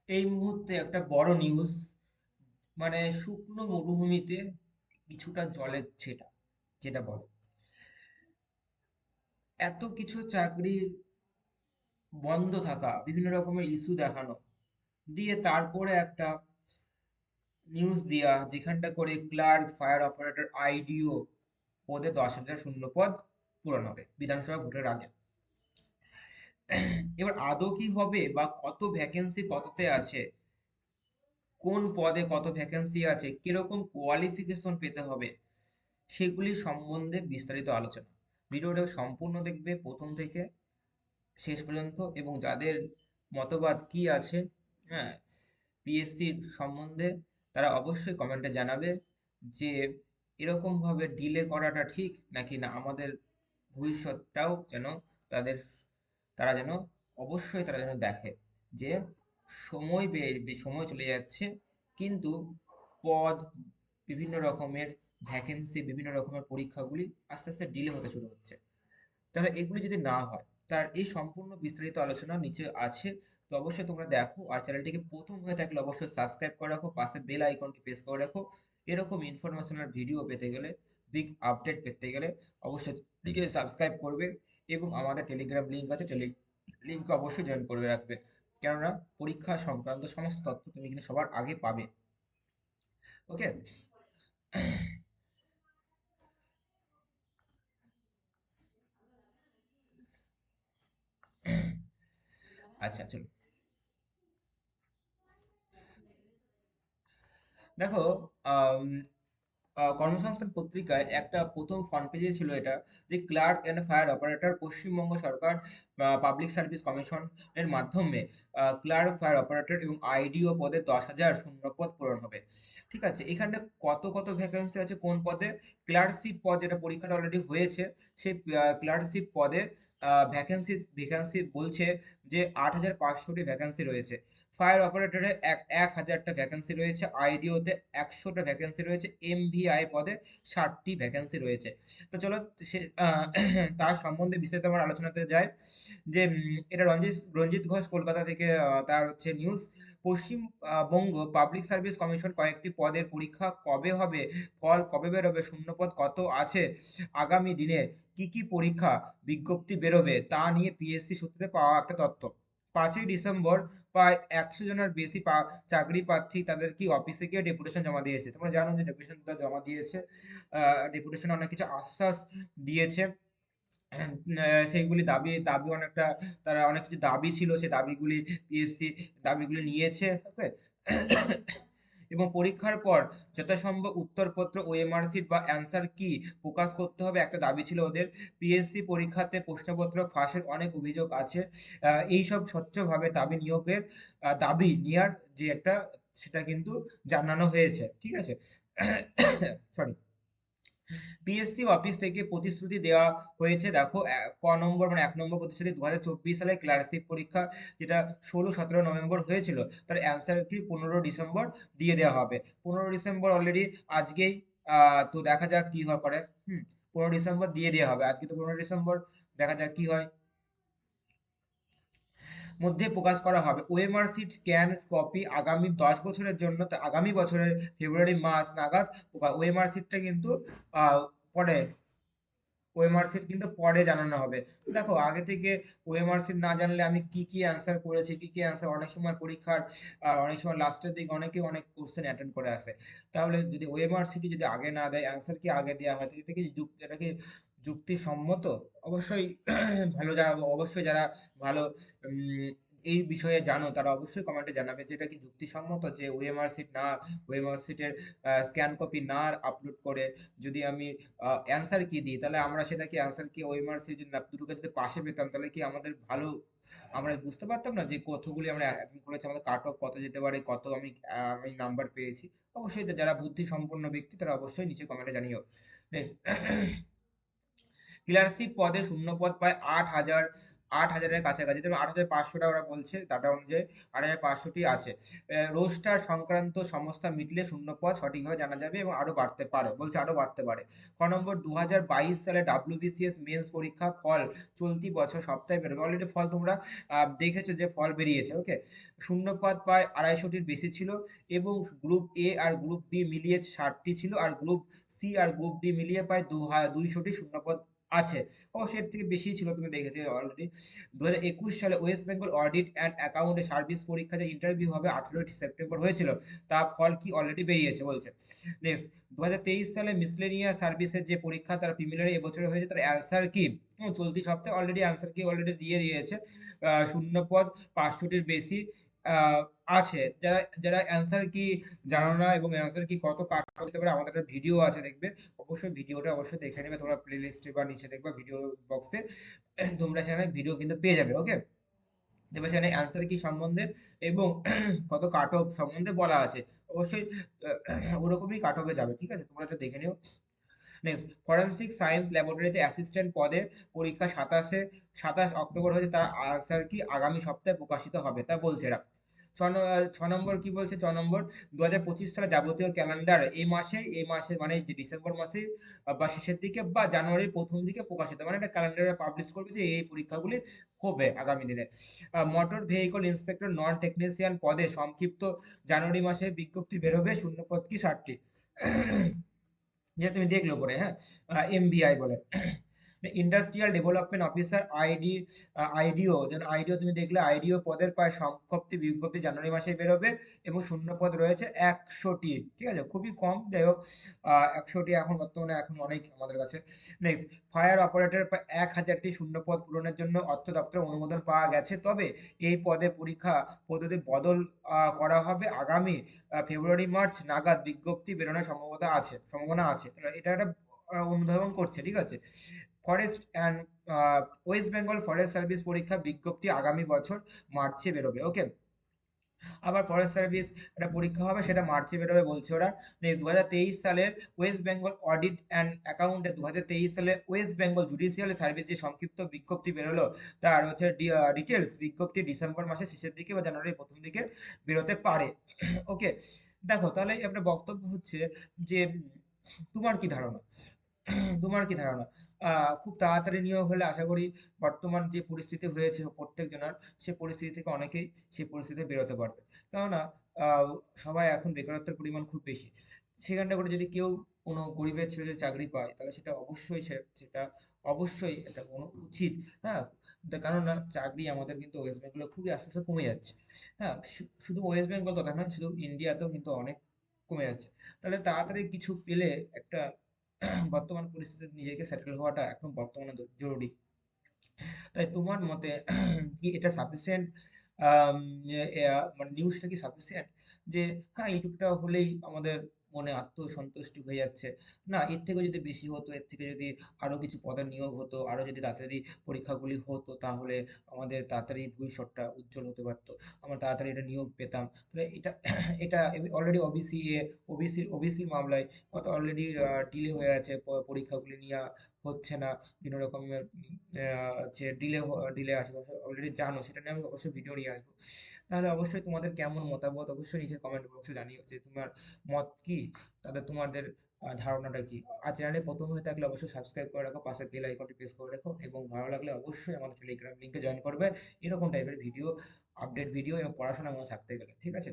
এই মুহূর্তে একটা বড় নিউজ, মানে শুকনো মরুভূমিতে কিছুটা জলের ছেটা, যেটা বলে এত কিছু চাকরির বন্ধ থাকা, বিভিন্ন রকমের ইস্যু দেখানো দিয়ে তারপরে একটা নিউজ দেয়া যেখানটা করে ক্লার্ক ফায়ার অপারেটর আইডিও পদে 10,000 শূন্য পদ পূরণ হবে বিধানসভা ভোটের আগে। এবার আদৌ কি হবে বা কত ভ্যাকেন্সি কততে আছে, কোন পদে কত ভ্যাকেন্সি আছে, কিরকম কোয়ালিফিকেশন পেতে হবে, সেগুলি সম্বন্ধে বিস্তারিত আলোচনা। ভিডিওটা সম্পূর্ণ দেখবে প্রথম থেকে শেষ পর্যন্ত, এবং যাদের মতবাদ কি আছে, হ্যাঁ, পিএসসির সম্বন্ধে, তারা অবশ্যই কমেন্টে জানাবে যে এরকম ভাবে ডিলে করাটা ঠিক নাকি না, আমাদের ভবিষ্যৎটাও যেন তাদের, তারা যেন অবশ্যই তারা যেন দেখে যে সময় চলে যাচ্ছে, কিন্তু পদ, বিভিন্ন রকমের ভ্যাকেন্সি, বিভিন্ন রকমের পরীক্ষাগুলি আস্তে আস্তে ডিলে হতে শুরু হচ্ছে। তাহলে এগুলি যদি না হয়, তার এই সম্পূর্ণ বিস্তারিত আলোচনা নিচে আছে, তো অবশ্যই তোমরা দেখো। আর চ্যানেলটিকে প্রথম হয়ে থাকলে অবশ্যই সাবস্ক্রাইব করে রাখো, পাশে বেল আইকনটি প্রেস করে রাখো। এরকম ইনফরমেশনাল ভিডিও পেতে গেলে, বিগ আপডেট পেতে গেলে অবশ্যই চ্যানেলটিকে সাবস্ক্রাইব করবে, এবং আমাদের টেলিগ্রাম লিঙ্ক আছে, লিঙ্ক অবশ্যই জয়েন করবে রাখবে, কেননা পরীক্ষা সংক্রান্ত সমস্ত তথ্য তুমি কিন্তু সবার আগে পাবে। ওকে। আচ্ছা, চলো। দেখো, আম, কর্মসংস্থান পত্রিকায় একটা প্রথম ফ্রন্ট পেজে ছিল এটা, যে clerk and fire operator Paschimbanga সরকার পাবলিক সার্ভিস কমিশনের মাধ্যমে ক্লার্ক ফায়ার অপারেটর এবং আইডিও পদে 10,000 শূন্যপদ পূরণ হবে। ঠিক আছে, এখানে কত কত ভ্যাকেন্সি আছে কোন পদে? ক্লার্কশিপ পদ, যেটা পরীক্ষাটা অলরেডি হয়েছে, সেই ক্লার্কশিপ পদে ভ্যাকেন্সি বলছে যে 8,500টি ভ্যাকেন্সি রয়েছে। ফায়ার অপারেটরে 1,000টা ভ্যাকেন্সি রয়েছে, আইডিওতে 100টা ভ্যাকেন্সি রয়েছে, এমভিআই পদে 60টি ভ্যাকেন্সি রয়েছে। তো চলো, সে তার সম্বন্ধে বিস্তারিত আমার আলোচনাতে যায়। যে এটা রঞ্জিত রঞ্জিত ঘোষ কলকাতা থেকে, তার হচ্ছে news. Paschimbanga public service commission কয়েকটি পদের পরীক্ষা কবে হবে, ফল কবে বেরোবে, শূন্যপদ কত আছে, আগামী দিনে কি কি পরীক্ষা বিজ্ঞপ্তি বেরোবে, তা নিয়ে পিএসসি সূত্রে পাওয়া একটা তথ্য। 5ই ডিসেম্বর প্রায় 100 জনের বেশি চাকরি প্রার্থী তাদের কি অফিসে গিয়ে ডেপুটেশন জমা দিয়েছে। তোমরা জানো যে ডেপুটেশনটা জমা দিয়েছে, ডেপুটেশন অনেক কিছু আশ্বাস দিয়েছে। সেইগুলি দাবি দাবি অনেকটা, তারা অনেক কিছু দাবি ছিল, সেই দাবিগুলি পিএসসি দাবিগুলি নিয়েছে। ওকে। এবং পরীক্ষার পর যথাসম্ভব উত্তরপত্র, ওএমআর শিট বা অ্যান্সার কি প্রকাশ করতে হবে, একটা দাবি ছিল ওদের। পিএসসি পরীক্ষাতে প্রশ্নপত্র ফাঁসের অনেক অভিযোগ আছে। এইসব স্বচ্ছভাবে দাবি নিয়োগের, দাবি নেওয়ার যে একটা, সেটা কিন্তু জানানো হয়েছে। ঠিক আছে। সরি। পিএসসি অফিস থেকে প্রতিশ্রুতি দেওয়া হয়েছে। দেখো, ক নম্বর, মানে 1 নম্বর প্রতিশ্রুতি, 2024 সালে ক্লার্কশিপ পরীক্ষা যেটা 16-17 নভেম্বর হয়েছিল, তার অ্যান্সার কি 15 ডিসেম্বর দিয়ে দেওয়া হবে। 15 ডিসেম্বর অলরেডি, আজকেই। তো দেখা যাক কি হয় পরে। 15 ডিসেম্বর দিয়ে দেওয়া হবে, আজকে তো 15 ডিসেম্বর। দেখা যাক কি হয়। মধ্যে প্রকাশ করা হবে। ওএমআর সিট স্ক্যান কপি আগামী 10 বছরের জন্য, তো আগামী বছরের ফেব্রুয়ারি মাস নাগাদ ওএমআর সিটটা কিন্তু পরে, ওএমআর শিট কিন্তু পরে জানানো হবে। দেখো, আগে থেকে ওএমআর শিট না জানলে আমি কি কি অ্যান্সার করেছি, কি কি অ্যান্সার, অনেক সময় পরীক্ষার অনেক সময় লাস্টের দিকে অনেকে অনেক কোশ্চেন অ্যাটেন্ড করে আসে। তাহলে যদি ওএমআর শিট যদি আগে না দেয়, অ্যান্সার কি আগে দেওয়া হয়, তো এটা কি যুক্তিসম্মত? অবশ্যই। ভালো, যারা অবশ্যই যারা ভালো উম, এই বিষয়ে জানো, তারা অবশ্যই কমেন্টে জানাবে যে এটা কি যুক্তিসম্মত, যে ওএমআর শিট না, ওএমআর শিটের স্ক্যান কপি না আপলোড করে যদি আমি অ্যান্সার কি দিই, তাহলে আমরা সেটা কি অ্যান্সার কি ওএমআর সি যদি দুটোকে যদি পাশে পেতাম, তাহলে কি আমাদের ভালো, আমরা বুঝতে পারতাম না যে কতগুলি আমরা অ্যাটেন্ড করেছি, আমাদের কাট অফ কত যেতে পারে, কত আমি নাম্বার পেয়েছি। অবশ্যই যারা বুদ্ধি সম্পন্ন ব্যক্তি, তারা অবশ্যই নিচে কমেন্টে জানিও। নেক্সট। ক্লার্কশিপ পদে শূন্যপদ প্রায় 8,000, 8,000-এর কাছাকাছি, তবে 8,500টা ওরা বলছে ডাটা অনুযায়ী 8,500টি আছে। রোস্টার সংক্রান্ত সমস্যা মিটলে শূন্যপদ সঠিকভাবে জানা যাবে এবং আরো বাড়তে পারে, বলছে আরো বাড়তে পারে। ক নম্বর, 2022 সালে WBCS মেন্স পরীক্ষা ফল চলতি বছর সপ্তাহে বেরোবে। অলরেডি ফল তোমরা দেখেছো যে ফল বেরিয়েছে, ওকে। শূন্যপদ প্রায় 250টির বেশি ছিল এবং গ্রুপ এ আর গ্রুপ বি মিলিয়ে 60টি ছিল, আর গ্রুপ সি আর গ্রুপ ডি মিলিয়ে প্রায় 200টি শূন্যপদ আছে। অবশ্যই এর থেকে বেশি ছিল, তুমি দেখেছো অলরেডি। 2021 সালে ওয়েস্ট বেঙ্গল অডিট অ্যান্ড অ্যাকাউন্টে সার্ভিস পরীক্ষা যে ইন্টারভিউ হবে 18 সেপ্টেম্বর হয়েছিল, তা ফল কি অলরেডি বেরিয়েছে বলছে। নেক্সট, 2023 সালে মিসলেনিয়াস সার্ভিসের যে পরীক্ষা তার প্রিলিমিনারি এবছরে হয়েছে, তার অ্যান্সার কি? চলতি সপ্তাহে অলরেডি অ্যান্সার কি অলরেডি দিয়ে দিয়েছে। শূন্যপদ 500টির বেশি আহ, আছে। যারা যারা অ্যান্সার কি জানো না এবং অ্যান্সার কি কত কাট করতে পারে, আমাদের একটা ভিডিও আছে, দেখবে। অবশ্যই ভিডিওটা অবশ্যই দেখে নেবে তোমরা, প্লে লিস্টে বা নিচে দেখবে ভিডিও বক্সে, তোমরা সেখানে ভিডিও কিন্তু পেয়ে যাবে, ওকে। তবে সেখানে অ্যান্সার কি সম্বন্ধে এবং কত কাট অফ সম্বন্ধে বলা আছে। অবশ্যই ওরকমই কাট অফে যাবে, ঠিক আছে, তোমরা এটা দেখে নিও। নেক্সট, ফরেনসিক সায়েন্স ল্যাবরেটরিতে অ্যাসিস্ট্যান্ট পদে পরীক্ষা 27 অক্টোবর হয়েছে, তার আনসার কি আগামী সপ্তাহে প্রকাশিত হবে, তা বলছে এরা। 6 নম্বর কি বলছে, 6 নম্বর, 2025 সালে যাবতীয় ক্যালেন্ডার এই মাসে মানে যে ডিসেম্বর মাসে বা শেষের দিকে বা জানুয়ারির প্রথম দিকে প্রকাশিত, মানে একটা ক্যালেন্ডারে পাবলিশ করবে যে এই পরীক্ষাগুলি হবে আগামী দিনে। মোটর ভেহিকল ইন্সপেক্টর নন টেকনিশিয়ান পদে সংক্ষিপ্ত জানুয়ারি মাসে বিজ্ঞপ্তি বেরোবে, শূন্যপদ কি 60টি। যেটা তুমি দেখলে পরে, হ্যাঁ, এমভিআই বলে। ইন্ডাস্ট্রিয়াল ডেভেলপমেন্ট অফিসার আইডিও, যেন আইডিও তুমি দেখলে আইডিও পদের প্রায় সংক্ষিপ্ত বিজ্ঞপ্তি জানুয়ারি মাসে বেরোবে এবং শূন্য পদ রয়েছে 100টি, ঠিক আছে, খুবই কম, যাই হোক। 100টি এখন বর্তমানে এখন অনেক আমাদের কাছে। নেক্সট, ফায়ার অপারেটর 1,000টি শূন্য পদ পূরণের জন্য অর্থ দপ্তরের অনুমোদন পাওয়া গেছে, তবে এই পদে পরীক্ষা পদ্ধতি বদল করা হবে। আগামী ফেব্রুয়ারি-মার্চ নাগাদ বিজ্ঞপ্তি বেরোনোর সম্ভাবনা আছে। এটা একটা অনুধাবন করছে, ঠিক আছে। Forest and West Bengal forest service পরীক্ষা বিজ্ঞপ্তি আগামী বছর মার্চে বেরোবে, ওকে। আবার ফরেস্ট সার্ভিস একটা পরীক্ষা হবে, সেটা মার্চে বেরোবে বলছে ওরা। নেক্সট, 2023 সালের ওয়েস্ট বেঙ্গল অডিট অ্যান্ড অ্যাকাউন্টে 2023 সালে ওয়েস্ট বেঙ্গল জুডিশিয়াল সার্ভিস যে সংক্ষিপ্ত বিজ্ঞপ্তি বেরোলো, তার হচ্ছে ডিটেলস বিজ্ঞপ্তি ডিসেম্বর মাসের শেষের দিকে বা জানুয়ারির প্রথম দিকে বেরোতে পারে, ওকে। দেখো, তাহলে আপনার বক্তব্য হচ্ছে যে তোমার কি ধারণা? তোমার কি ধারণা? খুব তাড়াতাড়ি নিয়োগ হলে আশা করি বর্তমান যে পরিস্থিতি হয়েছে প্রত্যেক জনের, সে পরিস্থিতি থেকে অনেকেই সেই পরিস্থিতি বেরোতে পারবে। কেননা আহ, সবাই এখন বেকারত্বের পরিমাণ খুব বেশি। সেখানটা করে যদি কেউ কোনো গরিবের ছেলে যদি চাকরি পায়, তাহলে সেটা অবশ্যই সেটা অবশ্যই এটা কোনো উচিত। হ্যাঁ, কেননা চাকরি আমাদের কিন্তু ওয়েস্ট বেঙ্গলে খুবই আস্তে আস্তে কমে যাচ্ছে। হ্যাঁ, শুধু ওয়েস্ট বেঙ্গল তথা নয়, শুধু ইন্ডিয়াতেও কিন্তু অনেক কমে যাচ্ছে। তাহলে তাড়াতাড়ি কিছু পেলে একটা বর্তমান পরিস্থিতিতে নিজেকে সেটেল হওয়াটা এখন বর্তমানে জরুরি। তাই তোমার মতে কি এটা সাফিসিয়েন্ট? মানে নিউজটা কি সাফিসিয়েন্ট যে হ্যাঁ এইটুকুটা হলেই আমাদের মনে আত্মসন্তুষ্টি হয়ে যাচ্ছে? না, এর থেকে যদি বেশি হতো, এর থেকে যদি আরো কিছু পদের নিয়োগ হতো, আরো যদি তাড়াতাড়ি পরীক্ষাগুলি হতো, তাহলে আমাদের তাড়াতাড়ি ভবিষ্যৎটা উজ্জ্বল হতে পারতো, আমরা তাড়াতাড়ি এটা নিয়োগ পেতাম। তাহলে এটা এটা অলরেডি ওবিসি মামলায় অলরেডি ডিলে হয়ে আছে, পরীক্ষাগুলি নেওয়া হচ্ছে না, বিভিন্ন রকমের যে ডিলে আছে, অলরেডি জানো, সেটা নিয়ে আমি অবশ্যই ভিডিও নিয়ে আসবো। তাহলে অবশ্যই তোমাদের কেমন মতামত অবশ্যই নিচে কমেন্ট বক্সে জানিও যে তোমার মত কি, তাহলে তোমাদের ধারণাটা কি। আর চ্যানেলে প্রথম হয়ে থাকলে অবশ্যই সাবস্ক্রাইব করে রাখো, পাশে বেল আইকনটি প্রেস করে রাখো, এবং ভালো লাগলে অবশ্যই আমাদের টেলিগ্রাম লিঙ্কে জয়েন করবে এরকম টাইপের ভিডিও, আপডেট ভিডিও এবং পড়াশোনার মধ্যে থাকতে গেলে, ঠিক আছে।